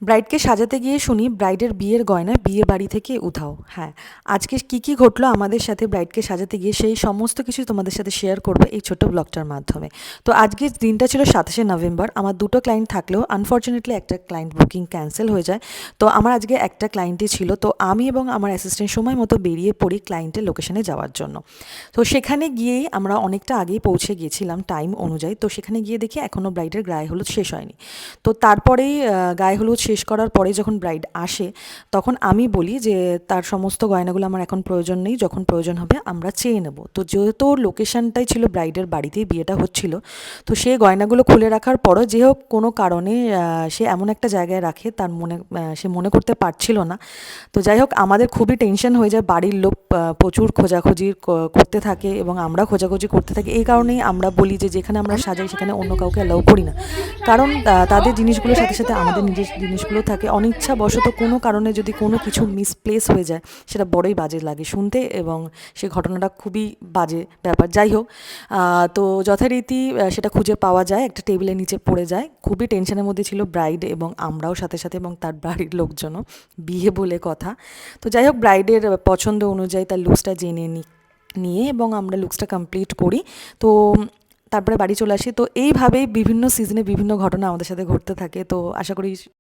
ব্রাইডকে সাজাতে গিয়ে শুনি ব্রাইডের বিয়ের গয়না বিয়ে বাড়ি থেকে উধাও। হ্যাঁ, আজকে কী ঘটলো আমাদের সাথে ব্রাইডকে সাজাতে গিয়ে সেই সমস্ত কিছু তোমাদের সাথে শেয়ার করবো এই ছোট্ট ব্লগটার মাধ্যমে। তো আজকের দিনটা ছিল 27শে নভেম্বর। আমার দুটো ক্লায়েন্ট থাকলেও আনফর্চুনেটলি একটা ক্লায়েন্ট বুকিং ক্যান্সেল হয়ে যায়। তো আমার আজকে একটা ক্লায়েন্টই ছিল। তো আমি এবং আমার অ্যাসিস্ট্যান্ট সময় মতো বেরিয়ে পড়ি ক্লায়েন্টের লোকেশনে যাওয়ার জন্য। তো সেখানে গিয়েই আমরা অনেকটা আগেই পৌঁছে গিয়েছিলাম টাইম অনুযায়ী। তো সেখানে গিয়ে দেখি এখনও ব্রাইডের গায়ে হলুদ শেষ হয়নি। তো তারপরেই গায়ে হলুদ শেষ করার পরে যখন ব্রাইড আসে, তখন আমি বলি যে তার সমস্ত গয়নাগুলো আমার এখন প্রয়োজন নেই, যখন প্রয়োজন হবে আমরা চেয়ে নেব। তো যেহেতু লোকেশনটাই ছিল ব্রাইডের বাড়িতেই বিয়েটা হচ্ছিল, তো সে গয়নাগুলো খুলে রাখার পরও যে হোক কোনো কারণে সে এমন একটা জায়গায় রাখে তার সে মনে করতে পারছিল না। তো যাই হোক আমাদের খুবই টেনশন হয়ে যায়, বাড়ির লোক প্রচুর খোঁজাখুঁজি করতে থাকে এবং আমরা খোঁজাখুঁজি করতে থাকি। এই কারণেই আমরা বলি যে যেখানে আমরা সাজাই সেখানে অন্য কাউকে অ্যালাউ করি না, কারণ তাদের জিনিসগুলোর সাথে সাথে আমাদের নিজের জিনিসগুলো থাকে। অনিচ্ছাবশত কোনো কারণে যদি কোনো কিছু মিসপ্লেস হয়ে যায়, সেটা বড়ই বাজে লাগে শুনতে এবং সে ঘটনাটা খুবই বাজে ব্যাপার। যাই হোক, তো যথারীতি সেটা খুঁজে পাওয়া যায়, একটা টেবিলের নিচে পড়ে যায়। খুবই টেনশনের মধ্যে ছিল ব্রাইড এবং আমরাও সাথে সাথে, এবং তার বাড়ির লোকজনও, বিয়ে বলে কথা। তো যাই হোক ব্রাইডের পছন্দ অনুযায়ী তার লুকসটা জেনে নিয়ে এবং আমরা লুকসটা কমপ্লিট করি। তো তারপরে বাড়ি চলে আসি। তো এইভাবেই বিভিন্ন সিজনে বিভিন্ন ঘটনা আমাদের সাথে ঘটতে থাকে। তো আশা করি